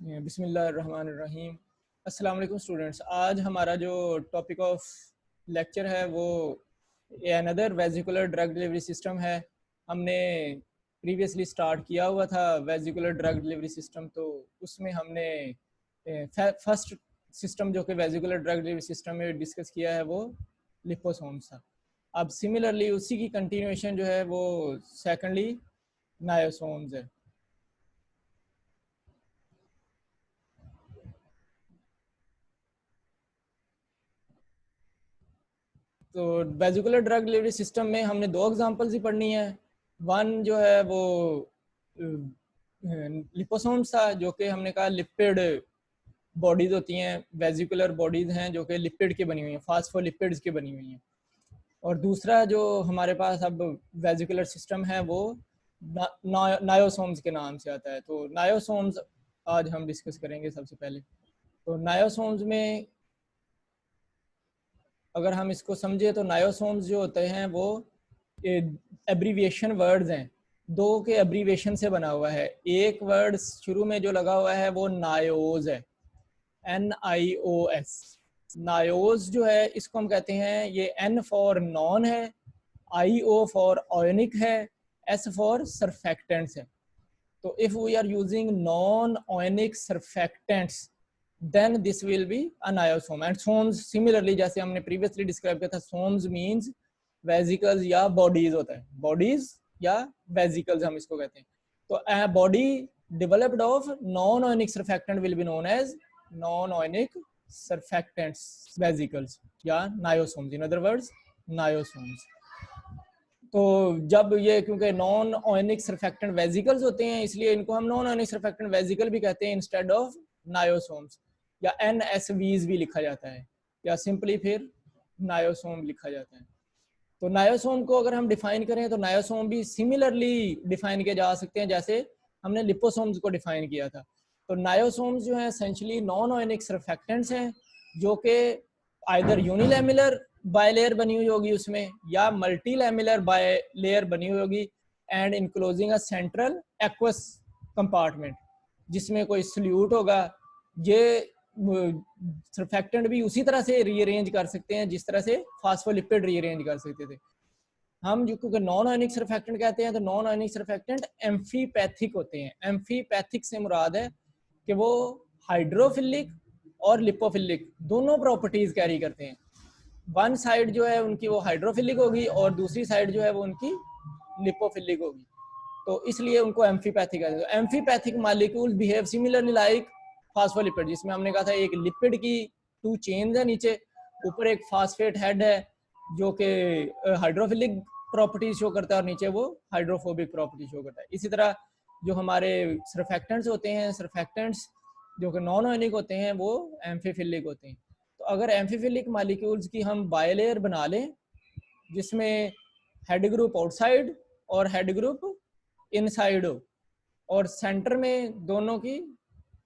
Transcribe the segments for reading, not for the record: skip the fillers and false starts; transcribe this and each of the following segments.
बिस्मिल्लाहिर्रहमानिर्रहीम। अस्सलाम वालेकुम स्टूडेंट्स। आज हमारा जो टॉपिक ऑफ लेक्चर है वो another vesicular drug delivery system है। हमने प्रीवियसली स्टार्ट किया हुआ था वेजिकुलर ड्रग डिलीवरी सिस्टम, तो उसमें हमने फर्स्ट सिस्टम जो कि वेजिकुलर ड्रग डिलीवरी सिस्टम में डिस्कस किया है वो लिपोसोम्स था। अब सिमिलरली उसी की कंटिन्यूएशन जो है वो सेकेंडली नायोसोम्स है। तो वेजिकुलर ड्रग डिलीवरी सिस्टम में हमने दो एग्जांपल्स ही पढ़नी है। वन जो है वो लिपोसोम्स था, जो कि हमने कहा लिपिड बॉडीज होती हैं, वेजिकुलर बॉडीज हैं जो कि लिपिड की बनी हुई हैं, फास्फोलिपिड्स की बनी हुई हैं। और दूसरा जो हमारे पास अब वेजिकुलर सिस्टम है वो नायोसोम्स के नाम से आता है। तो नायोसोम्स आज हम डिस्कस करेंगे सबसे पहले। तो नायोसोम्स में अगर हम इसको समझे तो नायोसोम्स जो होते हैं वो एब्रीविएशन वर्ड्स हैं, दो के एब्रीविएशन से बना हुआ है। एक वर्ड शुरू में जो लगा हुआ है वो नायोज है, NIOS। नायोज जो है इसको हम कहते हैं, ये N फॉर नॉन है, IO फॉर आयोनिक है, S फॉर सरफेक्टेंट्स है। तो if we are using non ionic surfactants then this will be a niosome। and somes similarly जैसे हमने previously describe किया था, somes means vesicles या bodies होता है, bodies या vesicles हम इसको कहते हैं। तो a body developed of non ionic surfactant will be known as non ionic surfactants vesicles या niosomes, in other words niosomes। तो जब ये क्योंकि नॉन आयोनिक सरफेक्टेंट वेजिकल्स होते हैं इसलिए इनको हम नॉन आयोनिक सरफेक्टेंट वेजिकल भी कहते हैं इंस्टेड ऑफ नायोसोम्स, या NSVs भी लिखा जाता है, या सिंपली फिर नायोसोम लिखा जाता है। तो नायोसोम को अगर हम डिफाइन करें तो नायोसोम भी सिमिलरली डिफाइन किए जा सकते हैं जैसे हमने लिपोसोम्स को डिफाइन किया था। तो नायोसोम्स जो है एसेंशियली नॉन आयोनिक सरफेक्टेंट्स हैं जो कि आइदर यूनिलेमुलर बाय लेयर बनी हुई होगी उसमें, या मल्टी लेमुलर बाय लेयर बनी हुई होगी, and enclosing a central aqueous compartment जिसमें कोई सल्यूट होगा। ये सरफेक्टेंट भी उसी तरह से रीअरेंज कर सकते हैं जिस तरह से फास्फोलिपिड रीअरेंज कर सकते थे हम। जो क्योंकि नॉन आयोनिक सरफेक्टेंट कहते हैं तो नॉन आयोनिक सरफेक्टेंट एम्फीपैथिक होते हैं। एम्फीपैथिक से मुराद है कि वो हाइड्रोफिलिक और लिपोफिलिक दोनों प्रॉपर्टीज कैरी करते हैं। वन साइड जो है उनकी वो हाइड्रोफिलिक होगी और दूसरी साइड जो है वो उनकी लिपोफिलिक होगी, तो इसलिए उनको एम्फीपैथिक कहते हैं। Amphipathic molecules behave similarly like phospholipid, जिसमें हमने कहा था एक लिपिड की टू चेन्स है, नीचे ऊपर एक फास्फेट हेड है जो कि हाइड्रोफिलिक प्रॉपर्टीज शो करता है और नीचे वो हाइड्रोफोबिक प्रॉपर्टी शो करता है। इसी तरह जो हमारे सरफेक्टेंट्स होते हैं, सरफेक्टेंट्स जो कि नॉन आयोनिक होते हैं वो एम्फीफिलिक होते हैं। तो अगर एम्फीफिलिक मॉलिक्यूल्स की हम बायलेयर बना लें जिसमें हेड ग्रुप आउटसाइड और हेड ग्रुप इनसाइड हो और सेंटर में दोनों की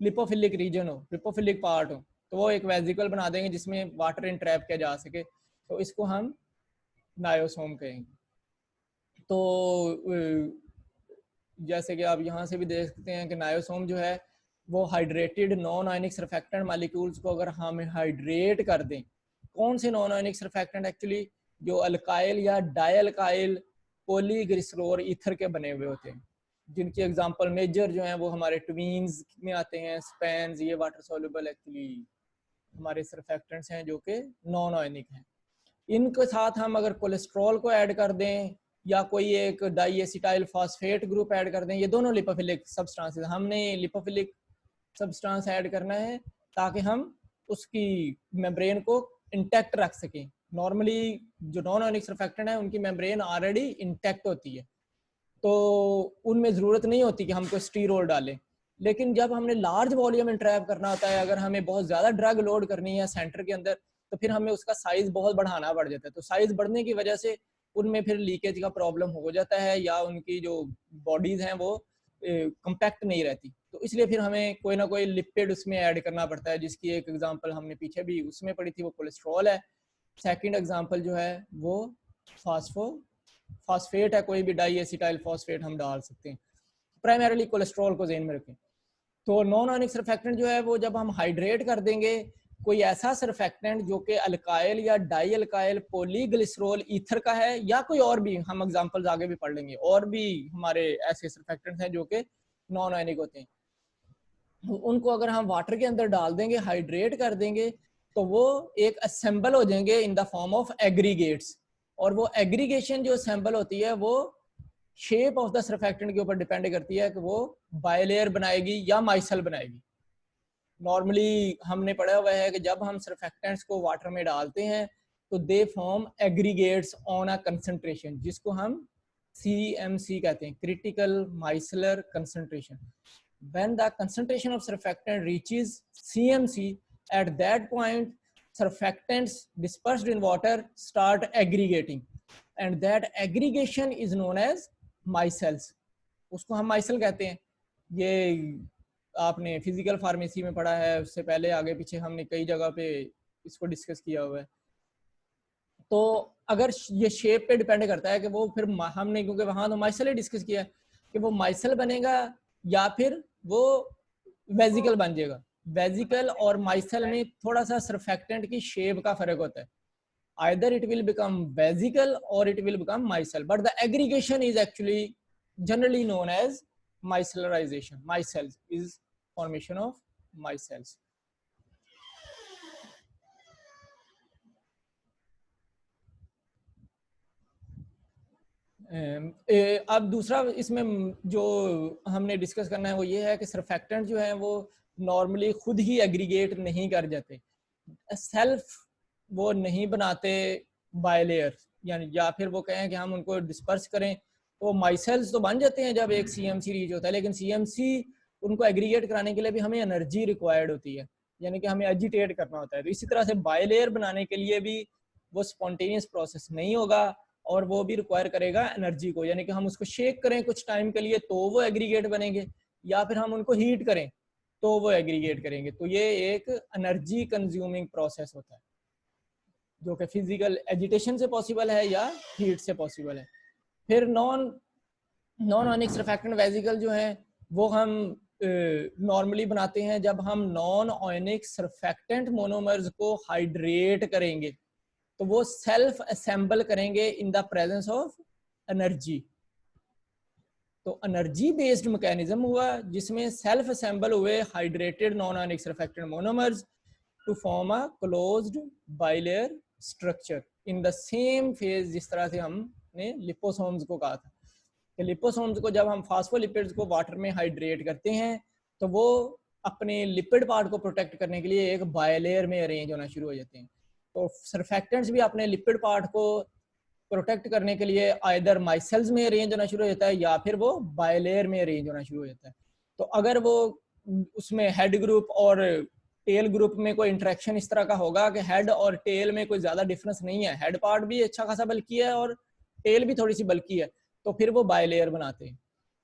लिपोफिलिक रीजन हो, लिपोफिलिक पार्ट हो, तो वो एक वेजिकल बना देंगे जिसमें वाटर इंट्रैप किया जा सके, तो इसको हम नायोसोम कहेंगे। तो जैसे कि आप यहाँ से भी देख सकते हैं कि नायोसोम जो है वो hydrated non ionic surfactant molecules को अगर हम हाइड्रेट कर दें, कौन से नॉन आयोनिक सरफेक्टेंट, एक्चुअली जो अल्काइल या डायल्काइल पॉलीग्लिसरॉल ईथर के बने हुए होते हैं, जिनकी एग्जांपल मेजर जो हैं वो हमारे ट्वीन्स में आते हैं, स्पेन्स, ये वाटर सॉल्युबल एक्चुअली हमारे सरफेक्टेंट्स हैं जो कि नॉन आयोनिक हैं। इनके साथ हम अगर कोलेस्ट्रॉल को ऐड कर दें या कोई एक डाईएसिटाइल फॉस्फेट ग्रुप ऐड कर दें, ये दोनों लिपोफिलिक सब्सटेंसेस, हमने लिपोफिलिक सब्सटेंस ऐड करना है ताकि हम उसकी मेम्ब्रेन को इंटैक्ट रख सकें। नॉर्मली जो नॉन आयोनिक सरफेक्टेंट है उनकी मेम्ब्रेन ऑलरेडी इंटैक्ट होती है, तो उनमें ज़रूरत नहीं होती कि हम कोई स्टीरोल डालें। लेकिन जब हमने लार्ज वॉल्यूम इंट्रैप करना होता है, अगर हमें बहुत ज़्यादा ड्रग लोड करनी है सेंटर के अंदर, तो फिर हमें उसका साइज़ बहुत बढ़ाना पड़ जाता है। तो साइज़ बढ़ने की वजह से उनमें फिर लीकेज का प्रॉब्लम हो जाता है या उनकी जो बॉडीज़ हैं वो कम्पैक्ट नहीं रहती, तो इसलिए फिर हमें कोई ना कोई लिपिड उसमें ऐड करना पड़ता है, जिसकी एक एग्जांपल हमने पीछे भी उसमें पढ़ी थी, वो कोलेस्ट्रॉल है। सेकंड एग्जांपल जो है वो फॉस्फेट है, कोई भी डाईएसिटाइल फॉस्फेट हम डाल सकते हैं। प्राइमरीली कोलेस्ट्रॉल को ज़हन में रखें। तो नॉन आयनिक सरफेक्टेंट जो है वो जब हम हाइड्रेट कर देंगे कोई ऐसा सरफेक्टेंट जो कि अल्काइल या डाई अल्काइल पॉलीग्लिसरॉल ईथर का है या कोई और भी, हम एग्जांपल्स आगे भी पढ़ लेंगे, और भी हमारे ऐसे सरफेक्टेंट्स हैं जो कि नॉन आयनिक होते हैं, उनको अगर हम वाटर के अंदर डाल देंगे, हाइड्रेट कर देंगे, तो वो एक असेंबल हो जाएंगे in the form of aggregates. और वो एग्रीगेशन जो असेंबल होती है वो शेप ऑफ द सरफेक्टेंट के ऊपर डिपेंड करती है कि वो बायलेयर बनाएगी या माइसल बनाएगी। नॉर्मली हमने पढ़ा हुआ है कि जब हम सरफेक्टेंट्स को वाटर में डालते हैं तो they form aggregates on a concentration, जिसको हम CMC कहते हैं, critical micellar concentration. When the concentration of surfactant reaches CMC, at that point surfactants dispersed in water start aggregating, and that aggregation is known as micelles. उसको हम micelle कहते हैं। ये आपने फिजिकल फार्मेसी में पढ़ा है, उससे पहले आगे पीछे हमने कई जगह पे इसको डिस्कस किया हुआ है। तो अगर ये शेप पे डिपेंड करता है कि वो फिर हमने, क्योंकि वहां तो माइसल ही डिस्कस किया कि वो माइसल बनेगा या फिर वो वेजिकल बन जाएगा। वेजिकल और माइसल में थोड़ा सा सरफेक्टेंट की शेप का फर्क होता है, either it will become vesicle or it will become micelle, but the aggregation is actually generally known as micellarization. Micelles is formation of micelles. अब दूसरा इसमें जो हमने डिस्कस करना है वो ये है कि सरफेक्टेंट जो है वो नॉर्मली खुद ही एग्रीगेट नहीं कर जाते, सेल्फ वो नहीं बनाते बायलेयर, यानी या फिर वो कहें कि हम उनको डिस्पर्स करें तो माइसेल्स तो बन जाते हैं जब एक CMC रीच होता है, लेकिन CMC उनको एग्रीगेट कराने के लिए भी हमें एनर्जी रिक्वायर्ड होती है, यानी कि हमें एजिटेट करना होता है। तो इसी तरह से बायलेयर बनाने के लिए भी वो स्पॉन्टेनियस प्रोसेस नहीं होगा और वो भी रिक्वायर करेगा एनर्जी को, यानी कि हम उसको शेक करें कुछ टाइम के लिए तो वो एग्रीगेट बनेंगे, या फिर हम उनको हीट करें तो वो एग्रीगेट करेंगे। तो ये एक एनर्जी कंज्यूमिंग प्रोसेस होता है जो कि फिजिकल एजिटेशन से पॉसिबल है या हीट से पॉसिबल है। फिर नॉन आयनिक सरफेक्टेंट वेजिकल जो है वो हम नॉर्मली बनाते हैं जब हम नॉन आयनिक सरफेक्टेंट मोनोमर्स को हाइड्रेट करेंगे, तो वो सेल्फ असेंबल करेंगे in the presence of energy. तो एनर्जी बेस्ड मैकेनिज्म हुआ जिसमें सेल्फ असेंबल हुए hydrated non ionic surfactant monomers to form a closed bilayer structure in the same phase, जिस तरह से हमने लिपोसोम्स को कहा था कि लिपोसोम्स को जब हम फास्फोलिपिड्स को वाटर में हाइड्रेट करते हैं तो वो अपने लिपिड पार्ट को प्रोटेक्ट करने के लिए एक बायलेयर में अरेंज होना शुरू हो जाते हैं। तो सरफेक्टेंट्स भी अपने लिपिड पार्ट को प्रोटेक्ट करने के लिए आइदर माइसेल्स में अरेंज होना शुरू हो जाता है या फिर वो बायलेयर में अरेंज होना शुरू हो जाता है। तो अगर वो उसमें हेड ग्रुप और टेल ग्रुप में कोई इंटरेक्शन इस तरह का होगा कि हेड और टेल में कोई ज्यादा डिफरेंस नहीं है, हेड पार्ट भी अच्छा खासा बल्कि है और टेल भी थोड़ी सी बल्कि है, तो फिर वो बायलेयर बनाते हैं।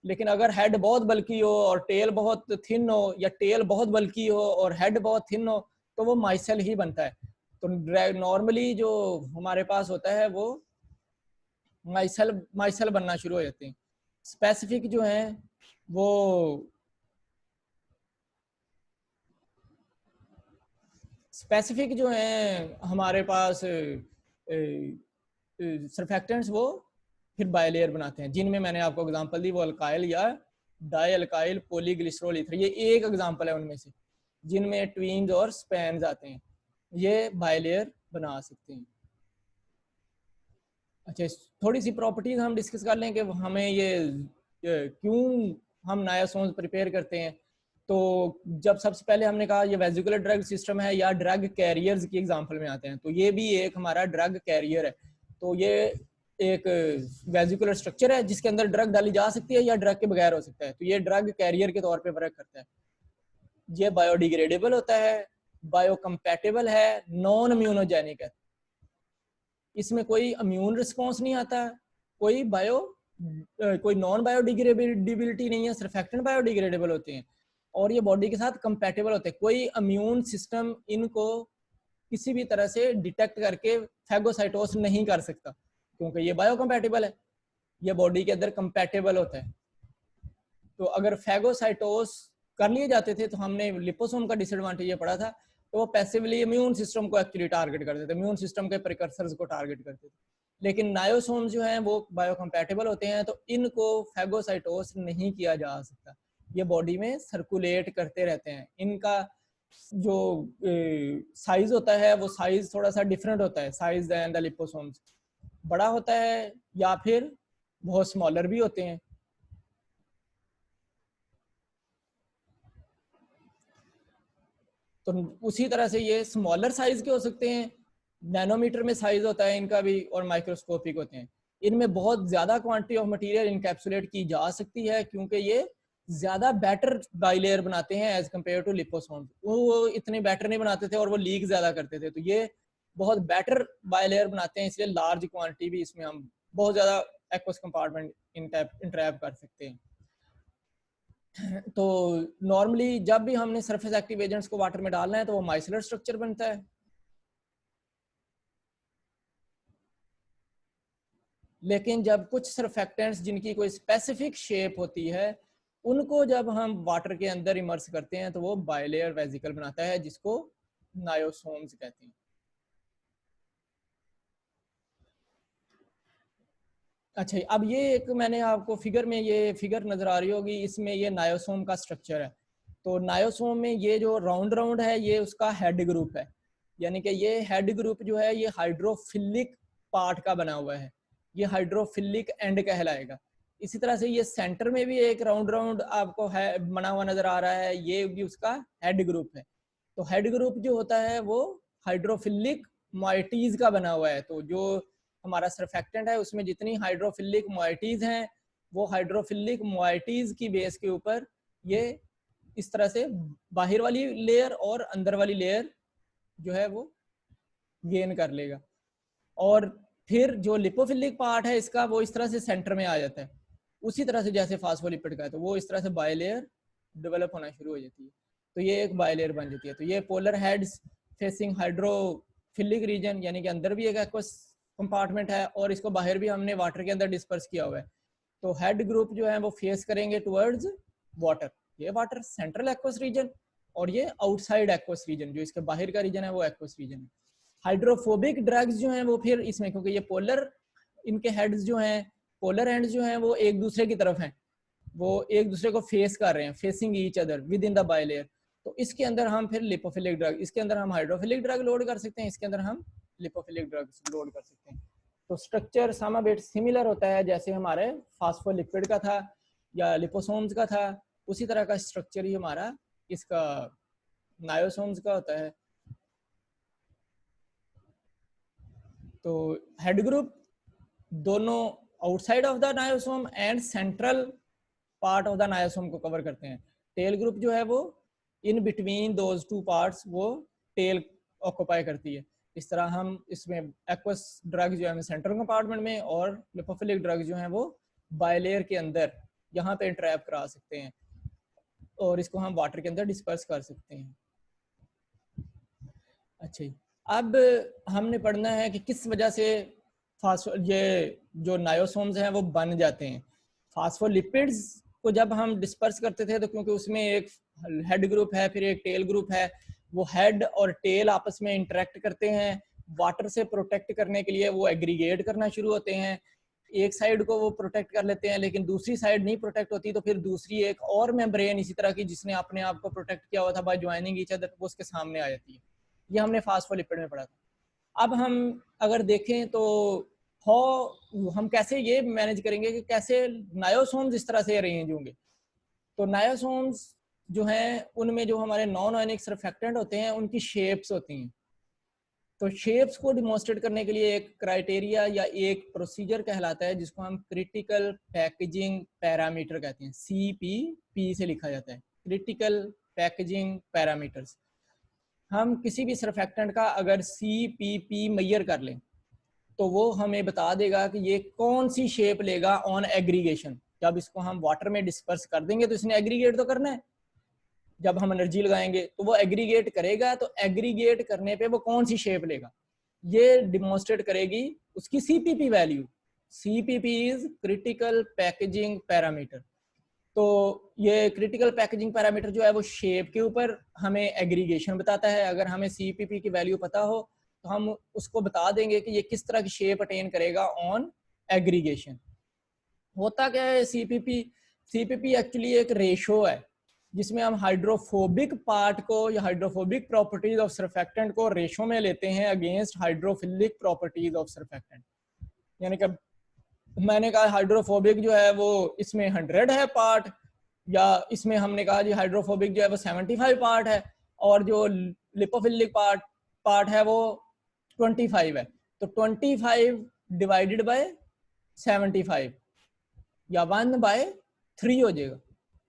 लेकिन अगर हेड बहुत बल्कि हो और टेल बहुत थिन हो, या टेल बहुत बल्कि हो और हेड बहुत थिन हो, तो वो माइसेल ही बनता है। तो नॉर्मली जो हमारे पास होता है वो माइसेल बनना शुरू हो जाते हैं। स्पेसिफिक जो है वो स्पेसिफिक जो है हमारे पास सरफेक्टेंट्स वो फिर बायलेयर बनाते हैं, जिनमें मैंने आपको एग्जांपल दी वो अल्काइल या डाई अल्काइल पॉलीग्लिसरॉल ईथर, ये एक एग्जांपल है उनमें से, जिनमें ट्वीन्स और स्पैन्स आते हैं, ये बायलेयर बना सकते हैं। अच्छा, थोड़ी सी प्रॉपर्टीज हम डिस्कस कर लें कि हमें ये क्यों हम नायासोन्स प्रिपेयर करते हैं। तो जब सबसे पहले हमने कहा ये वेजिकुलर ड्रग सिस्टम है या ड्रग कैरियर्स की एग्जांपल में आते हैं, तो ये भी एक हमारा ड्रग कैरियर है। तो ये एक वेजिकुलर स्ट्रक्चर है जिसके अंदर ड्रग डाली जा सकती है या ड्रग के बगैर हो सकता है, तो ये ड्रग कैरियर के तौर पे वर्क करता है। ये बायोडिग्रेडेबल होता है, बायोकम्पैटिबल है, नॉन इम्यूनोजेनिक है, इसमें कोई इम्यून रिस्पॉन्स नहीं आता, कोई नॉन बायोडिग्रेडेबिलिटी नहीं है, सरफेक्टेंट बायोडिग्रेडेबल होते हैं और ये बॉडी के साथ कंपैटिबल होते हैं। कोई इम्यून सिस्टम इनको किसी भी तरह से डिटेक्ट करके फैगोसाइटोस नहीं कर सकता क्योंकि ये बायोकम्पैटिबल है, ये बॉडी के अंदर कंपैटिबल होता है। तो अगर फैगोसाइटोस कर लिए जाते थे, तो हमने लिपोसोम का डिसएडवांटेज ये पड़ा था, तो वो पैसिवली इम्यून सिस्टम को एक्चुअली टारगेट करते थे, इम्यून सिस्टम के प्रिकर्सर्स को टारगेट करते थे। लेकिन नायोसोम जो हैं वो बायोकम्पैटिबल होते हैं, तो इनको फैगोसाइटोस नहीं किया जा सकता, ये बॉडी में सर्कुलेट करते रहते हैं। इनका जो साइज होता है वो साइज थोड़ा सा डिफरेंट होता है, साइज देन द लिपोसोम्स, बड़ा होता है या फिर बहुत स्मॉलर भी होते हैं। तो उसी तरह से ये स्मॉलर साइज के हो सकते हैं, नैनोमीटर में साइज होता है इनका भी, और माइक्रोस्कोपिक होते हैं। इनमें बहुत ज्यादा क्वांटिटी ऑफ मटेरियल इनकैप्सुलेट की जा सकती है, क्योंकि ये ज्यादा बैटर बाइलेयर बनाते हैं एज कम्पेयर टू लिपोसोम्स। वो इतने बैटर नहीं बनाते थे और वो लीक ज्यादा करते थे, तो ये बहुत बैटर बाइलेयर बनाते हैं, इसलिए लार्ज क्वांटिटी भी इसमें हम बहुत ज्यादा एक्वस कंपार्टमेंट इंट्रैप कर सकते हैं। तो नॉर्मली जब भी हमने सरफेस एक्टिव एजेंट्स को वाटर में डालना है तो वो माइसलर स्ट्रक्चर बनता है। लेकिन जब कुछ सरफेक्टेंट्स जिनकी कोई स्पेसिफिक शेप होती है, उनको जब हम वाटर के अंदर इमर्स करते हैं तो वो बाइलेयर वेजिकल बनाता है, जिसको नायोसोम्स कहते हैं। अच्छा, अब ये एक मैंने आपको फिगर में ये फिगर नजर आ रही होगी, इसमें ये नायोसोम का स्ट्रक्चर है। तो नायोसोम में ये जो राउंड राउंड है ये उसका हेड ग्रुप है, यानी कि ये हेड ग्रुप जो है ये हाइड्रोफिलिक पार्ट का बना हुआ है, ये हाइड्रोफिलिक एंड कहलाएगा। इसी तरह से ये सेंटर में भी एक राउंड राउंड आपको है बना हुआ नजर आ रहा है, ये भी उसका हेड ग्रुप है। तो हेड ग्रुप जो होता है वो हाइड्रोफिलिक मॉइटीज का बना हुआ है। तो जो हमारा सरफेक्टेंट है उसमें जितनी हाइड्रोफिलिक मॉइटीज हैं, वो हाइड्रोफिलिक मॉइटीज की बेस के ऊपर ये इस तरह से बाहर वाली लेयर और अंदर वाली लेयर जो है वो गेन कर लेगा। और फिर जो लिपोफिलिक पार्ट है इसका, वो इस तरह से सेंटर में आ जाता है, उसी तरह से जैसे फास्फोलिपिड का है, तो वो इस तरह से बायलेयर डेवलप होना शुरू हो जाती है, तो ये एक बायलेयर बन जाती है। तो ये polar heads facing hydrophilic region, यानी कि अंदर भी एक एक्वस कंपार्टमेंट है और इसको बाहर भी हमने वाटर के अंदर डिस्पर्स किया हुआ है। तो हेड ग्रुप जो है वो फेस करेंगे टुवर्ड्स वाटर, ये वाटर सेंट्रल एक्वस रीजन, और ये आउटसाइड एक्वस रीजन, जो इसके बाहर का रीजन है वो एक्वस रीजन है। हाइड्रोफोबिक ड्रग्स जो हैं वो फिर इसमें, क्योंकि ये पोलर, इनके हेड्स जो हैं, पोलर एंड्स जो हैं वो एक दूसरे की तरफ हैं, वो एक दूसरे को फेस कर रहे हैं, facing each other with in the bilayer. तो इसके अंदर हम फिर लिपोफिलिक ड्रग, इसके अंदर हम हाइड्रोफिलिक ड्रग लोड कर सकते हैं, इसके अंदर हम लिपोफिलिक ड्रग्स लोड कर सकते हैं। तो स्ट्रक्चर सम बिट सिमिलर होता है जैसे हमारे फास्फोलिपिड का था या लिपोसोम्स का था, उसी तरह का स्ट्रक्चर ही हमारा इसका नायोसोम्स का होता है। तो हेड ग्रुप दोनों outside of the नायोसोम and central part of the नायोसोम को कवर करते हैं। टेल ग्रुप जो है वो in between those two parts वो टेल ऑक्यूपाई करती है। इस तरह हम इसमें एक्वस ड्रग जो है सेंट्रल कंपार्टमेंट में, और लिपोफिलिक ड्रग जो है वो बायलेयर के अंदर यहाँ पे ट्रैप करा सकते हैं, और इसको हम वाटर के अंदर डिस्पर्स कर सकते हैं। अच्छा, अब हमने पढ़ना है कि किस वजह से ये जो नायोसोम्स हैं वो बन जाते हैं। फास्फोलिपिड्स को जब हम डिस्पर्स करते थे तो क्योंकि उसमें एक हेड ग्रुप है फिर एक टेल ग्रुप है, वो हेड और टेल आपस में इंटरेक्ट करते हैं, वाटर से प्रोटेक्ट करने के लिए वो एग्रीगेट करना शुरू होते हैं। एक साइड को वो प्रोटेक्ट कर लेते हैं लेकिन दूसरी साइड नहीं प्रोटेक्ट होती, तो फिर दूसरी एक और मेम्ब्रेन इसी तरह की जिसने अपने आप को प्रोटेक्ट किया हुआ था बाय ज्वाइनिंग ईच अदर, वो उसके सामने आ जाती है। ये हमने फास्फोलिपिड में पढ़ा था। अब हम अगर देखें तो हम कैसे ये मैनेज करेंगे कि कैसे नायोसोम्स इस तरह से अरेंज होंगे। तो नायोसोम्स जो हैं उनमें जो हमारे नॉन आयनिक सरफेक्टेंट होते हैं उनकी शेप्स होती हैं। तो शेप्स को डिमॉन्स्ट्रेट करने के लिए एक क्राइटेरिया या एक प्रोसीजर कहलाता है जिसको हम क्रिटिकल पैकेजिंग पैरामीटर कहते हैं। CPP से लिखा जाता है, क्रिटिकल पैकेजिंग पैरामीटर्स। हम किसी भी सरफेक्टेंट का अगर CPP मेजर कर लें तो वो हमें बता देगा कि ये कौन सी शेप लेगा ऑन एग्रीगेशन। जब इसको हम वाटर में डिस्पर्स कर देंगे तो इसने एग्रीगेट तो करना है, जब हम एनर्जी लगाएंगे तो वो एग्रीगेट करेगा, तो एग्रीगेट करने पे वो कौन सी शेप लेगा ये डिमॉन्स्ट्रेट करेगी उसकी CPP value. CPP is critical packaging parameter. तो ये क्रिटिकल पैकेजिंग पैरामीटर जो है वो शेप के ऊपर हमें एग्रीगेशन बताता है। अगर हमें CPP की वैल्यू पता हो तो हम उसको बता देंगे कि ये किस तरह की शेप अटेन करेगा ऑन एग्रीगेशन। होता क्या है, सीपीपी एक्चुअली एक रेशो है जिसमें हम हाइड्रोफोबिक पार्ट को या हाइड्रोफोबिक प्रॉपर्टीज ऑफ सर्फेक्टेंट को रेशो में लेते हैं against hydrophilic properties of surfactant. यानी कि मैंने कहा हाइड्रोफोबिक जो है वो इसमें 100 है पार्ट, या इसमें हमने कहा जी हाइड्रोफोबिक जो है वो 75 पार्ट है, और जो लिपोफिलिक पार्ट है वो 25 है। तो 25 डिवाइडेड बाय 75 या 1/3 हो जाएगा,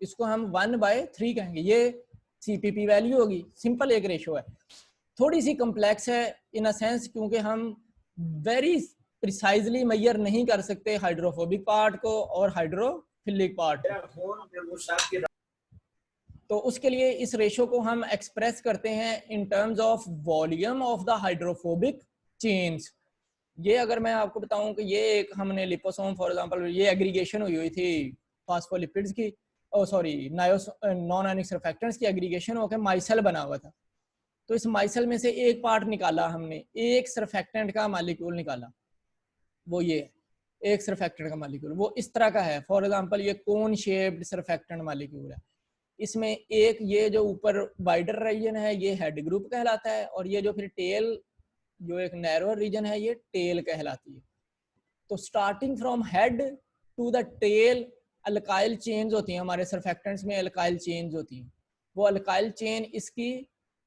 इसको हम 1/3 कहेंगे। ये CPP वैल्यू होगी। सिंपल एक रेशो है, थोड़ी सी कम्प्लेक्स है इन अ सेंस क्योंकि हम वेरी प्रिसाइजली मेजर नहीं कर सकते हाइड्रोफोबिक पार्ट को और हाइड्रोफिलिक पार्ट को। तो उसके लिए इस रेशो को हम एक्सप्रेस करते हैं in terms of volume of the hydrophobic chains. ये अगर मैं आपको बताऊं कि ये एक हमने लिपोसोम फॉर एग्जांपल ये एग्रीगेशन हुई थी फास्फोलिपिड्स की, नॉन आयनिक सर्फेक्टेंट्स की एग्रीगेशन होकर माइसेल बना हुआ था। तो इस माइसेल में से एक पार्ट निकाला हमने, एक सर्फेक्टेंट का मॉलिक्यूल निकाला, वो ये एक सर्फेक्टेंट का मॉलिक्यूल वो इस तरह का है। फॉर एग्जांपल ये कोन शेप्ड सर्फेक्टेंट मॉलिक्यूल है। इसमें एक ये जो ऊपर वाइडर रीजन है ये हेड ग्रुप कहलाता है, और ये जो फिर टेल जो एक नैरो रीजन है ये टेल कहलाती है। तो starting from head to the tail alkyl chains होती हैं हमारे सर्फेक्टेंट्स में, अल्काइल चेन्स होती हैं। वो अल्काइल चेन इसकी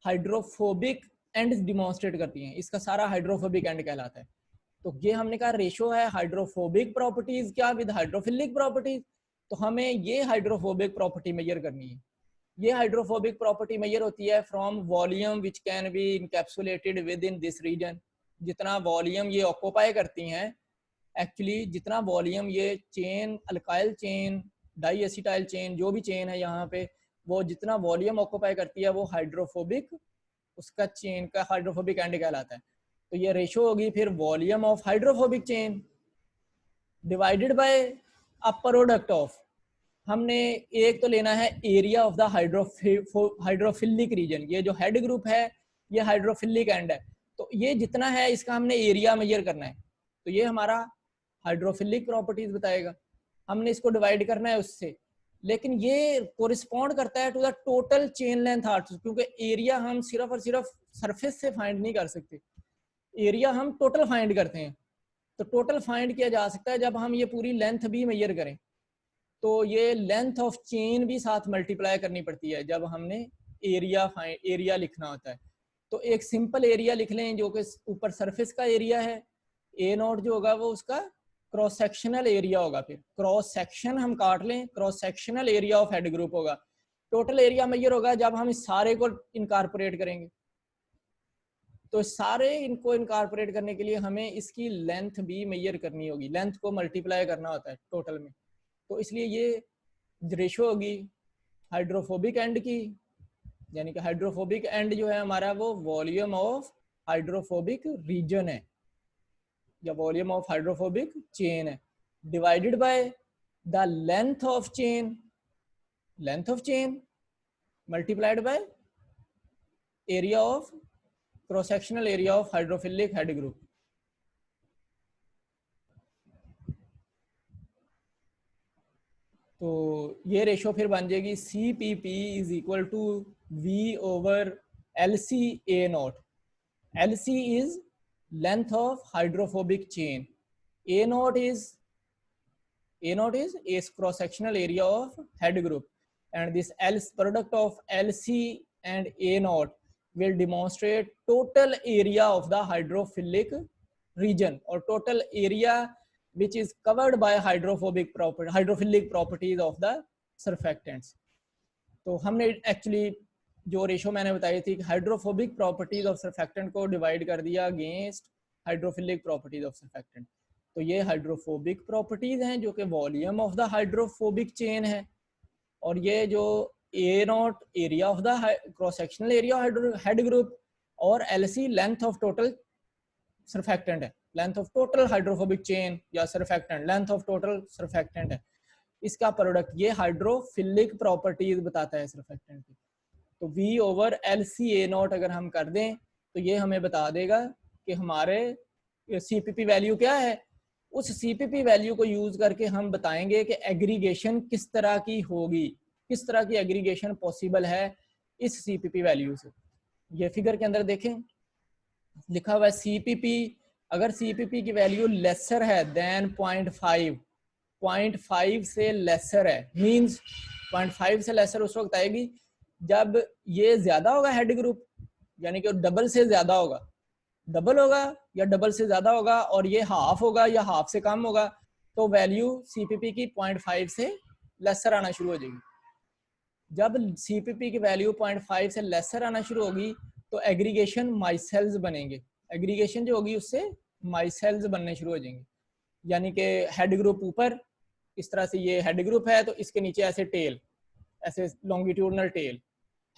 हाइड्रोफोबिक एंड डिमॉन्स्ट्रेट करती हैं, इसका सारा हाइड्रोफोबिक एंड कहलाता है। तो ये हमने कहा रेशो है हाइड्रोफोबिक प्रॉपर्टीज क्या विद हाइड्रोफिलिक प्रॉपर्टीज। तो हमें ये हाइड्रोफोबिक प्रॉपर्टी मेजर करनी है। ये हाइड्रोफोबिक प्रॉपर्टी मेजर होती है from volume which can be encapsulated within this region. जितना वॉल्यूम ये ऑक्यूपाई करती हैं, एक्चुअली जितना वॉल्यूम ये chain alkyl chain diacetyl chain जो भी चेन है यहाँ पे, वो जितना वॉल्यूम ऑक्यूपाई करती है वो हाइड्रोफोबिक उसका चेन का हाइड्रोफोबिक एंड कहलाता है। तो ये रेशो होगी फिर volume of hydrophobic chain divided by a product of, हमने एक तो लेना है area of the hydrophilic region. ये जो हेड ग्रुप है ये हाइड्रोफिलिक एंड है, तो ये जितना है इसका हमने एरिया मेजर करना है। तो ये हमारा हाइड्रोफिलिक प्रॉपर्टीज बताएगा, हमने इसको डिवाइड करना है उससे। लेकिन ये कोरिस्पॉन्ड करता है to the total chain length art, क्योंकि एरिया हम सिर्फ और सिर्फ सरफेस से फाइंड नहीं कर सकते, एरिया हम टोटल फाइंड करते हैं। तो टोटल फाइंड किया जा सकता है जब हम ये पूरी लेंथ भी मेजर करें। तो ये लेंथ ऑफ चेन भी साथ मल्टीप्लाई करनी पड़ती है जब हमने एरिया लिखना होता है। तो एक सिंपल एरिया लिख लें जो कि ऊपर सरफेस का एरिया है, ए नॉट जो होगा वो उसका क्रॉस सेक्शनल एरिया होगा। फिर क्रॉस सेक्शन हम काट लें, cross sectional area of head group होगा। टोटल एरिया मेजर होगा जब हम इस सारे को इनकारपोरेट करेंगे। तो सारे इनको इनकारपोरेट करने के लिए हमें इसकी लेंथ भी मेजर करनी होगी, लेंथ को मल्टीप्लाई करना होता है टोटल में। तो इसलिए ये रेशो होगी हाइड्रोफोबिक एंड की, यानी कि हाइड्रोफोबिक एंड जो है हमारा वो वॉल्यूम ऑफ हाइड्रोफोबिक रीजन है या वॉल्यूम ऑफ हाइड्रोफोबिक चेन है, divided by the length of chain, length of chain multiplied by area of cross sectional area of hydrophilic head group. तो ये रेशो फिर बन जाएगी CPP is equal to V over LC A naught. LC is length of hydrophobic chain, A naught is a cross sectional area of head group, and this product of LC and A naught will demonstrate total area of the hydrophilic region or total area which is covered by hydrophilic properties of the surfactants. तो हमने actually जो ratio मैंने बताई थी hydrophobic properties of surfactant को divide कर दिया against hydrophilic properties of surfactant. तो ये हाइड्रोफोबिक प्रॉपर्टीज हैं जो कि volume of the hydrophobic chain है, और ये जो a naught area of the cross sectional area head group और LC length of total surfactant है, length of total hydrophobic chain या surfactant, length of total surfactant है। इसका प्रोडक्ट, ये हाइड्रोफिलिक प्रॉपर्टीज बताता है सरफेक्टेंट की। तो V ओवर LCA0 अगर हम कर दें तो ये हमें बता देगा कि हमारे CPP वैल्यू क्या है। उस CPP वैल्यू को यूज करके हम बताएंगे कि एग्रीगेशन किस तरह की होगी, किस तरह की एग्रीगेशन पॉसिबल है इस CPP वैल्यू से। ये फिगर के अंदर देखें लिखा हुआ है CPP, अगर CPP की वैल्यू लेसर है देन 0.5, 0.5 से लेसर है, मींस 0.5 से लेसर उस वक्त आएगी जब ये ज्यादा होगा हेड ग्रुप, यानी कि डबल से ज्यादा होगा, डबल होगा या डबल से ज्यादा होगा, और ये हाफ होगा या हाफ से कम होगा, तो वैल्यू CPP की 0.5 से लेसर आना शुरू हो जाएगी। जब CPP की वैल्यू 0.5 से लेसर आना शुरू होगी तो एग्रीगेशन माइसेल्स बनेंगे, एग्रीगेशन जो होगी उससे माइसेल्स बनने शुरू हो जाएंगे, यानी कि हेड ग्रुप ऊपर इस तरह से, ये हेड ग्रुप है तो इसके नीचे ऐसे टेल, ऐसे लॉन्गिट्यूडनल टेल,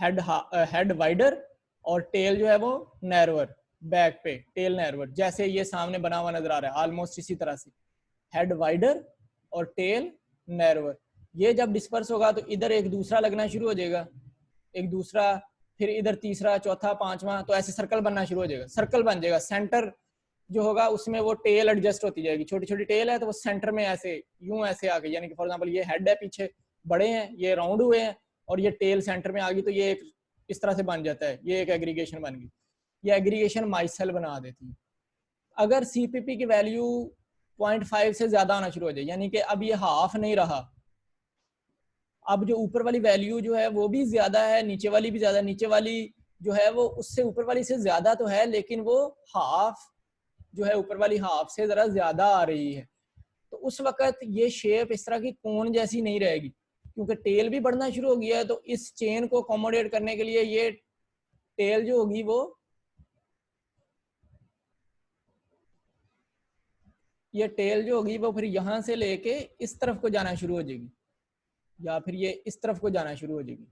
हेड वाइडर और टेल जो है वो नैरोअर, बैक पे टेल नैरोअर, जैसे ये सामने बना हुआ नजर आ रहा है ऑलमोस्ट इसी तरह से, हेड वाइडर और टेल नैरोअर। ये जब डिस्पर्स होगा तो इधर एक दूसरा लगना शुरू हो जाएगा, एक दूसरा, फिर इधर तीसरा, चौथा, पांचवा, तो ऐसे सर्कल बनना शुरू हो जाएगा, सर्कल बन जाएगा। सेंटर जो होगा उसमें वो टेल एडजस्ट होती जाएगी, छोटी छोटी टेल है तो वो सेंटर में ऐसे यूं ऐसे आ गई, यानी कि फॉर एग्जांपल ये हेड है, पीछे बड़े हैं, ये राउंड हुए हैं, और ये टेल सेंटर में आ गई, तो ये एक इस तरह से बन जाता है, ये एक एग्रीगेशन बन गई। ये एग्रीगेशन माइसेल बना देती है। अगर CPP की वैल्यू 0.5 से ज्यादा आना शुरू हो जाए, यानी कि अब ये हाफ नहीं रहा, अब जो ऊपर वाली वैल्यू जो है वो भी ज्यादा है, नीचे वाली भी ज्यादा, नीचे वाली जो है वो उससे ऊपर वाली से ज्यादा तो है, लेकिन वो हाफ जो है ऊपर वाली हाफ से जरा ज्यादा आ रही है, तो उस वक्त ये शेप इस तरह की कोन जैसी नहीं रहेगी, क्योंकि टेल भी बढ़ना शुरू हो गया है। तो इस चेन को अकोमोडेट करने के लिए ये टेल जो होगी वो, ये टेल जो होगी वो फिर यहां से लेके इस तरफ को जाना शुरू हो जाएगी, या फिर ये इस तरफ को जाना शुरू हो जाएगी।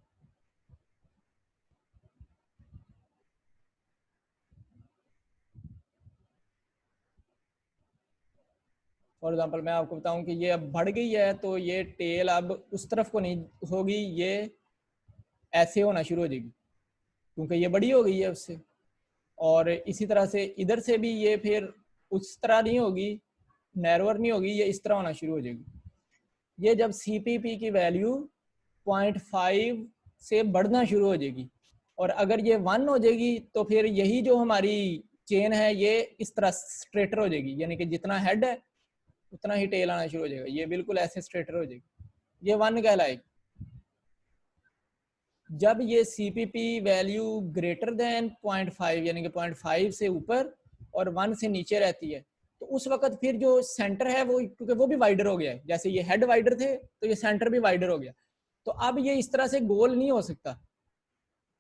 फॉर एग्जाम्पल मैं आपको बताऊं कि ये अब बढ़ गई है, तो ये टेल अब उस तरफ को नहीं होगी, ये ऐसे होना शुरू हो जाएगी, क्योंकि ये बड़ी हो गई है उससे। और इसी तरह से इधर से भी ये फिर उस तरह नहीं होगी, नैरोअर नहीं होगी, ये इस तरह होना शुरू हो जाएगी। ये जब CPP की वैल्यू 0.5 से बढ़ना शुरू हो जाएगी, और अगर ये 1 हो जाएगी तो फिर यही जो हमारी चेन है ये इस तरह स्ट्रेटर हो जाएगी, यानी कि जितना हेड है उतना ही टेल आना शुरू हो जाएगा, ये बिल्कुल ऐसे स्ट्रेटर हो जाएगी, ये 1 कहलाएगी। जब ये CPP वैल्यू ग्रेटर देन 0.5 यानी कि 0.5 से ऊपर और 1 से नीचे रहती है, तो उस वक्त फिर जो सेंटर है वो, क्योंकि वो भी वाइडर हो गया है, जैसे ये हेड वाइडर थे तो ये सेंटर भी वाइडर हो गया, तो अब ये इस तरह से गोल नहीं हो सकता,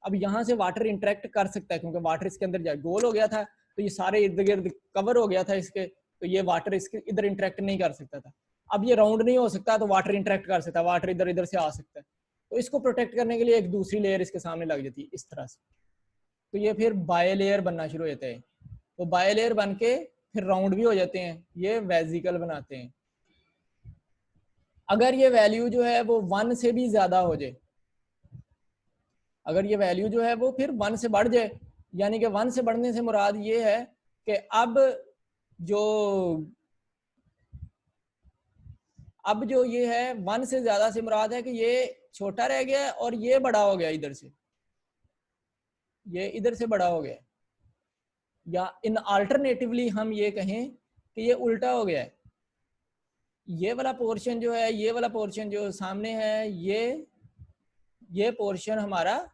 अब यहाँ से वाटर इंटरेक्ट कर सकता है, क्योंकि वाटर इसके अंदर जाए, गोल हो गया था तो ये सारे इर्द गिर्द कवर हो गया था इसके, तो ये वाटर इसके इधर इंटरेक्ट नहीं कर सकता था। अब ये राउंड नहीं हो सकता तो वाटर इंटरेक्ट कर सकता है, वाटर इधर इधर से आ सकता है, तो इसको प्रोटेक्ट करने के लिए एक दूसरी लेयर इसके सामने लग जाती है इस तरह से, तो ये फिर बाय लेयर बनना शुरू हो जाता है, तो बाय लेयर बन के फिर राउंड भी हो जाते हैं, ये वेजिकल बनाते हैं। अगर ये वैल्यू जो है वो 1 से भी ज्यादा हो जाए, अगर ये वैल्यू जो है वो फिर 1 से बढ़ जाए, यानी कि 1 से बढ़ने से मुराद ये है कि अब जो ये है 1 से ज्यादा से मुराद है कि ये छोटा रह गया और ये बड़ा हो गया, इधर से ये इधर से बड़ा हो गया, या इन अल्टरनेटिवली हम ये कहें कि ये उल्टा हो गया है, ये वाला पोर्शन जो है, ये वाला पोर्शन जो सामने है, ये पोर्शन हमारा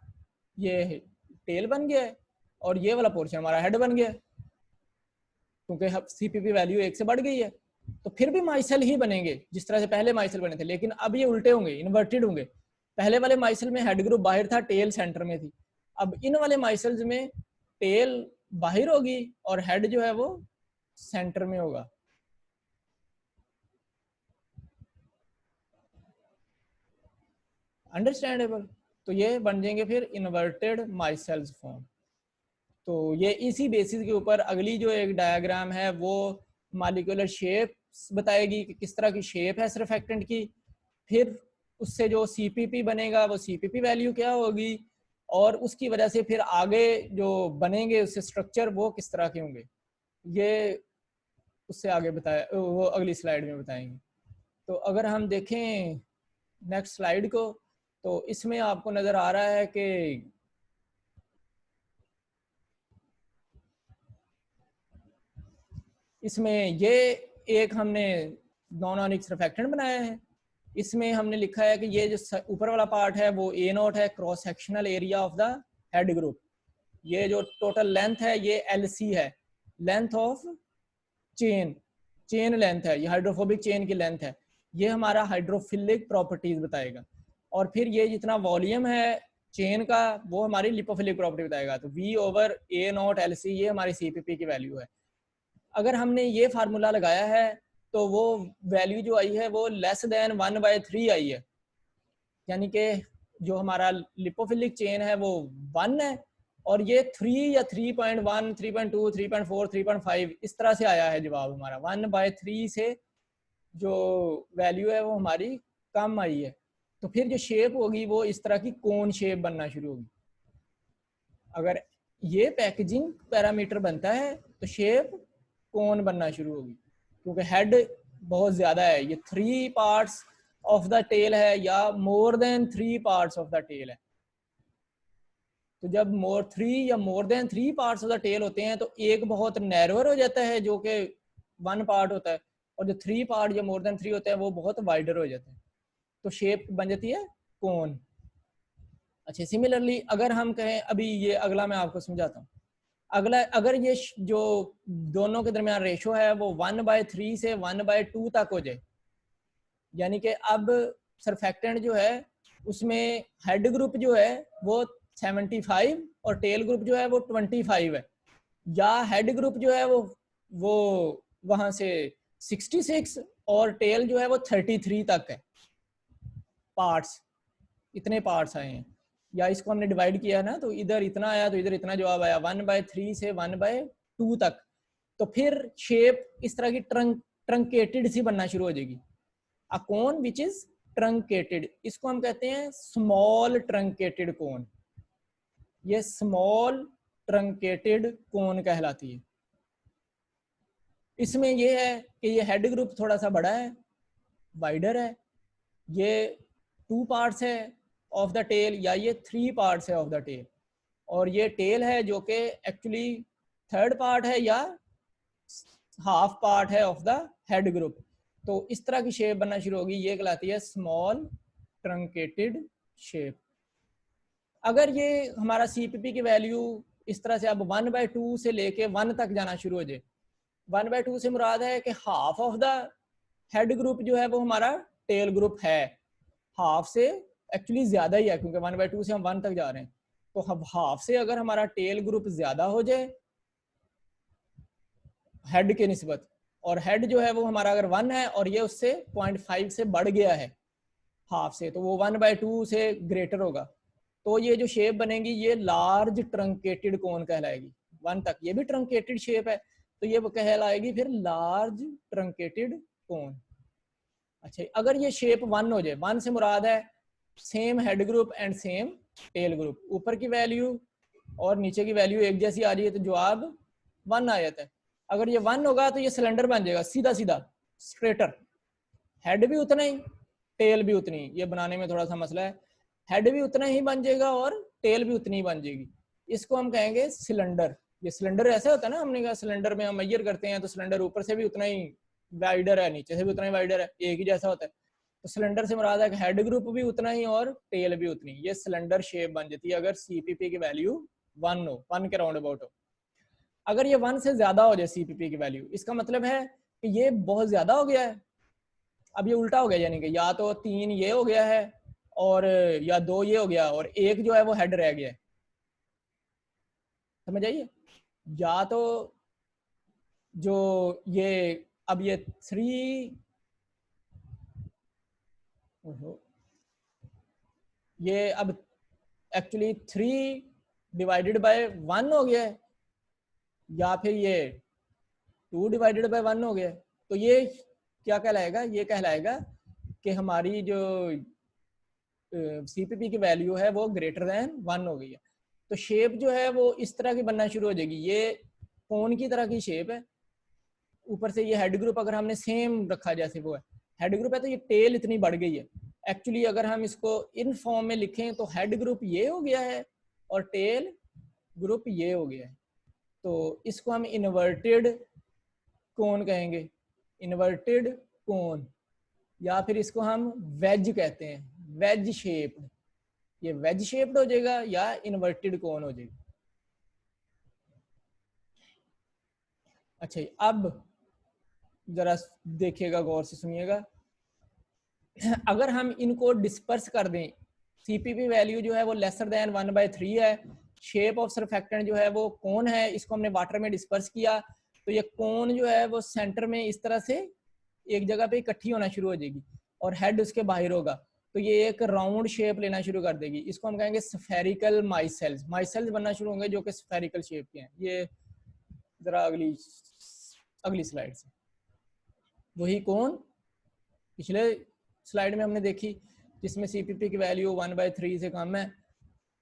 ये टेल बन गया है, और ये वाला पोर्शन हमारा हेड बन गया, क्योंकि CPP वैल्यू 1 से बढ़ गई है, तो फिर भी माइसेल ही बनेंगे जिस तरह से पहले माइसेल बने थे, लेकिन अब ये उल्टे होंगे, इन्वर्टेड होंगे। पहले वाले माइसेल में हेड ग्रुप बाहर था, टेल सेंटर में थी, अब इन वाले माइसेल्स में टेल बाहर होगी और हेड जो है वो सेंटर में होगा। अंडरस्टैंडेबल? तो ये बन जाएंगे फिर इन्वर्टेड माइसेल्स फॉर्म। तो ये इसी बेसिस के ऊपर अगली जो एक डायग्राम है वो मॉलिक्यूलर शेप्स बताएगी कि किस तरह की शेप है सरफेक्टेंट की, फिर उससे जो CPP बनेगा वो CPP वैल्यू क्या होगी, और उसकी वजह से फिर आगे जो बनेंगे उससे स्ट्रक्चर वो किस तरह के होंगे, ये उससे आगे बताया, वो अगली स्लाइड में बताएंगे। तो अगर हम देखें नेक्स्ट स्लाइड को, तो इसमें आपको नज़र आ रहा है कि इसमें ये एक हमने नॉन आयोनिक सरफेक्टेंट बनाया है। इसमें हमने लिखा है कि ये जो ऊपर वाला पार्ट है वो A0 है, cross sectional area of the head group. ये जो टोटल लेंथ है ये LC है, लेंथ ऑफ चेन लेंथ है, ये हाइड्रोफोबिक चेन की लेंथ है। ये हमारा हाइड्रोफिलिक प्रॉपर्टीज बताएगा। और फिर ये जितना वॉल्यूम है चेन का वो हमारी लिपोफिलिक प्रॉपर्टी बताएगा। तो V/A0 LC ये हमारी CPP की वैल्यू है। अगर हमने ये फार्मूला लगाया है तो वो वैल्यू जो आई है वो लेस देन 1/3 आई है, यानी कि जो हमारा लिपोफिलिक चेन है वो 1 है, और ये 3 या 3.1, 3.2, 3.4, 3.5 इस तरह से आया है जवाब हमारा। 1/3 से जो वैल्यू है वो हमारी कम आई है। तो फिर जो शेप होगी वो इस तरह की कोन शेप बनना शुरू होगी। अगर ये पैकेजिंग पैरामीटर बनता है तो शेप कोन बनना शुरू होगी, क्योंकि हेड बहुत ज़्यादा है, ये 3 पार्ट्स ऑफ द टेल है या more than 3 parts of the tail है। तो जब more than 3 parts of the tail होते हैं तो एक बहुत नैरोअर हो जाता है जो कि 1 पार्ट होता है, और जो 3 पार्ट या मोर देन 3 होते हैं वो बहुत वाइडर हो जाते हैं, तो शेप बन जाती है कोन। अच्छा, सिमिलरली अगर हम कहें, अभी ये अगला मैं आपको समझाता हूँ। अगला, अगर ये जो दोनों के दरमियान रेशो है वो 1/3 से 1/2 तक हो जाए, यानी कि अब सरफेक्टेंट जो है उसमें हेड ग्रुप जो है वो 75 और टेल ग्रुप जो है वो 25 है, या हेड ग्रुप जो है वो वहां से 66 और टेल जो है वो 33 तक है पार्ट्स, इतने पार्ट्स आए हैं। या इसको हमने डिवाइड किया ना, तो इधर इतना आया तो इधर इतना जवाब आया, 1/3 से 1/2 तक। तो फिर शेप इस तरह की ट्रंकेटेड सी बनना शुरू हो जाएगी। अ कोन विच इज ट्रंकेटेड, इसको हम कहते हैं स्मॉल ट्रंकेटेड कोन। ये स्मॉल ट्रंकेटेड कोन कहलाती है। इसमें यह है कि ये हेड ग्रुप थोड़ा सा बड़ा है, वाइडर है, ये 2 पार्ट्स है ऑफ द टेल, या ये 3 पार्ट्स है ऑफ द टेल, और ये टेल है जो कि एक्चुअली 3rd पार्ट है या हाफ पार्ट है ऑफ द हेड ग्रुप। तो इस तरह की शेप बनना शुरू होगी, ये कहलाती है स्मॉल ट्रंकेटेड शेप। अगर ये हमारा CPP की वैल्यू इस तरह से अब 1/2 से लेके 1 तक जाना शुरू हो जाए, 1/2 से मुराद है कि half of the head group जो है वो हमारा टेल ग्रुप है, हाफ से एक्चुअली ज्यादा ही है क्योंकि 1/2 से हम 1 तक जा रहे हैं। तो हम हाफ से अगर हमारा टेल ग्रुप ज्यादा हो जाए हेड के निस्बत, और हेड जो है वो हमारा अगर 1 है और ये उससे 0.5 से बढ़ गया है हाफ से, तो वो 1/2 से ग्रेटर होगा, तो ये जो शेप बनेगी ये लार्ज ट्रंकेटेड कोन कहलाएगी। 1 तक ये भी ट्रंकेटेड शेप है, तो ये कहलाएगी फिर लार्ज ट्रंकेटेड कोन। अच्छा, अगर ये शेप 1 हो जाए, 1 से मुराद है same head group and same tail group, ऊपर की वैल्यू और नीचे की वैल्यू एक जैसी आ रही है तो जवाब 1 आ जाता है। अगर ये 1 होगा तो ये सिलेंडर बन जाएगा, सीधा सीधा स्ट्रेटर, हेड भी उतना ही टेल भी उतनी, ये बनाने में थोड़ा सा मसला है, हेड भी उतना ही बन जाएगा और टेल भी उतनी ही बन जाएगी। इसको हम कहेंगे सिलेंडर। ये सिलेंडर ऐसा होता है ना, हमने कहा सिलेंडर में हम मेजर करते हैं तो सिलेंडर ऊपर से भी उतना ही वाइडर है, नीचे से भी उतना ही वाइडर है, एक ही जैसा होता है। तो सिलेंडर से मुराद है हेड ग्रुप भी उतना ही और टेल भी उतनी, ये सिलेंडर शेप बन जाती है अगर CPP की वैल्यू 1 हो, 1 के राउंड अबाउट हो। अगर ये 1 से ज्यादा हो जाए CPP की वैल्यू, इसका मतलब है कि ये बहुत ज्यादा हो गया है। अब ये उल्टा हो गया, यानी कि या तो 3 ये हो गया है और या 2 ये हो गया और 1 जो है वो हेड रह गया है, समझ आइए। या तो जो ये अब ये 3 ये अब एक्चुअली 3 डिवाइडेड बाय 1 हो गया है, या फिर ये 2 डिवाइडेड बाय 1 हो गया है। तो ये क्या कहलाएगा, ये कहलाएगा कि हमारी जो CPP की वैल्यू है वो ग्रेटर दैन 1 हो गई है, तो शेप जो है वो इस तरह की बनना शुरू हो जाएगी। ये कोन की तरह की शेप है, ऊपर से ये हेड ग्रुप अगर हमने सेम रखा जैसे वो है हेड ग्रुप है, तो ये टेल इतनी बढ़ गई है। एक्चुअली अगर हम इसको इन फॉर्म में लिखें तो हेड ग्रुप ये हो गया है और टेल ग्रुप ये हो गया है। तो इसको हम इन्वर्टेड कोन कहेंगे, इन्वर्टेड कोन, या फिर इसको हम वेज कहते हैं, वेज शेप्ड। ये वेज शेप्ड हो जाएगा या इन्वर्टेड कोन हो जाएगा। अच्छा, अब जरा देखिएगा, गौर से सुनिएगा। अगर हम इनको डिस्पर्स कर दें, CPP वैल्यू जो है वो लेसर देन 1/3 है, शेप ऑफ सरफेक्टेंट जो है वो कोन है, इसको हमने वाटर में डिस्पर्स किया, तो ये कोन जो है वो सेंटर में इस तरह से एक जगह पे इकट्ठी होना शुरू हो जाएगी और हेड उसके बाहर होगा, तो ये एक राउंड शेप लेना शुरू कर देगी। इसको हम कहेंगे स्फेरिकल माइसेल्स। माइसेल्स बनना शुरू होंगे जो कि स्फेरिकल शेप के हैं। ये जरा अगली स्लाइड से वही कोन पिछले स्लाइड में हमने देखी जिसमें CPP की वैल्यू 1/3 से कम है,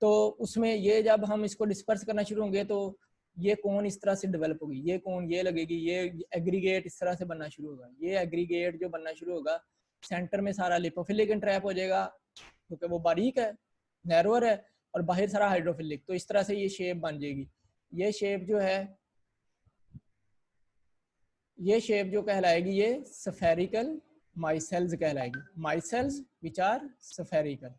तो उसमें ये जब हम इसको डिस्पर्स करना शुरू होंगे तो ये कोन इस तरह से डेवलप होगी, ये कोन ये लगेगी, ये एग्रीगेट इस तरह से बनना शुरू होगा। ये एग्रीगेट जो बनना शुरू होगा, सेंटर में सारा लिपोफिलिक इंट्रैप हो जाएगा क्योंकि वो बारीक है, नैरोअर है, और बाहर सारा हाइड्रोफिलिक। तो इस तरह से ये शेप बन जाएगी। ये शेप जो है, ये शेप जो कहलाएगी ये स्फेरिकल माइसेल्स कहलाएगी, माइसेल्स विच आर स्फेरिकल।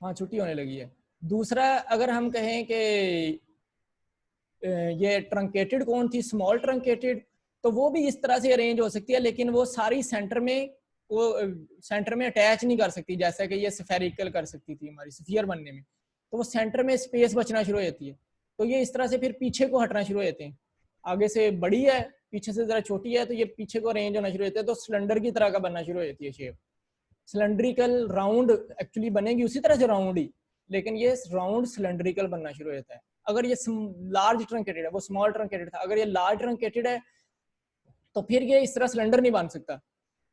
हाँ, छुट्टी होने लगी है। दूसरा, अगर हम कहें कि ये ट्रंकेटेड कौन थी, स्मॉल ट्रंकेटेड, तो वो भी इस तरह से अरेंज हो सकती है, लेकिन वो सारी सेंटर में, वो सेंटर में अटैच नहीं कर सकती जैसा कि ये स्फेरिकल कर सकती थी हमारी स्फीयर बनने में। तो वो सेंटर में स्पेस बचना शुरू हो जाती है, तो ये इस तरह से फिर पीछे को हटना शुरू हो जाते हैं। आगे से बड़ी है, पीछे से जरा छोटी है, तो ये पीछे को अरेंज होना शुरू हो जाते हैं, तो सिलेंडर की तरह का बनना शुरू हो जाती है शेप। सिलेंड्रिकल राउंड एक्चुअली बनेगी उसी तरह से राउंड ही, लेकिन ये राउंड सिलेंड्रिकल बनना शुरू हो जाता है। अगर ये लार्ज ट्रंकेटेड है, वो स्मॉल ट्रंकेटेड था, अगर ये लार्ज ट्रंकेटेड है तो फिर ये इस तरह सिलेंडर नहीं बन सकता,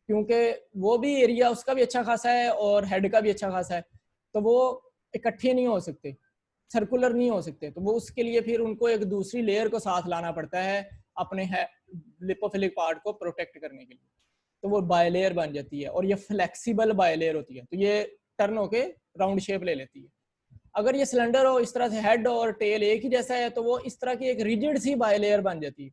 क्योंकि वो भी एरिया उसका भी अच्छा खासा है और हेड का भी अच्छा खासा है, तो वो इकट्ठे नहीं हो सकते, सर्कुलर नहीं हो सकते। तो वो उसके लिए फिर उनको एक दूसरी लेयर को साथ लाना पड़ता है अपने लिपोफिलिक पार्ट को प्रोटेक्ट करने के लिए, तो वो बायलेयर बन जाती है और ये फ्लेक्सिबल बायलेयर होती है, तो ये टर्न होके राउंड शेप ले लेती है। अगर ये सिलेंडर हो इस तरह से, हेड और टेल एक ही जैसा है, तो वो इस तरह की एक रिजिड सी बायलेयर बन जाती है।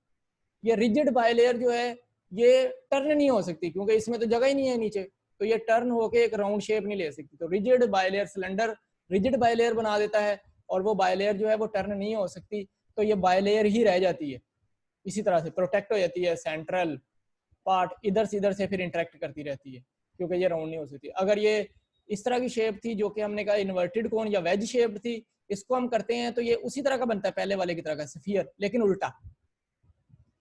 ये रिजिड बायलेयर जो है ये टर्न नहीं हो सकती क्योंकि इसमें तो जगह ही नहीं है नीचे, तो ये टर्न होके एक राउंड शेप नहीं ले सकती। तो rigid bilayer, cylinder rigid bilayer बना देता है और वो बायलेयर जो है वो टर्न नहीं हो सकती, तो ये बायलेयर ही रह जाती है, इसी तरह से प्रोटेक्ट हो जाती है। सेंट्रल पार्ट इधर से फिर इंटरेक्ट करती रहती है क्योंकि ये राउंड नहीं हो सकती। अगर ये इस तरह की शेप थी जो कि हमने कहा इन्वर्टेड कोन या वेज शेप थी, इसको हम करते हैं तो ये उसी तरह का बनता है पहले वाले की तरह का स्फीयर, लेकिन उल्टा।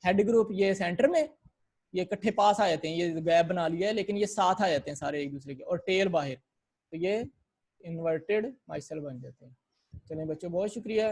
हेड ग्रुप ये सेंटर में, ये इकट्ठे पास आ जाते हैं, ये गैप बना लिया है, लेकिन ये साथ आ जाते हैं सारे एक दूसरे के, और टेल बाहर, तो ये इन्वर्टेड माइसेल बन जाते हैं। चलिए बच्चों, बहुत शुक्रिया।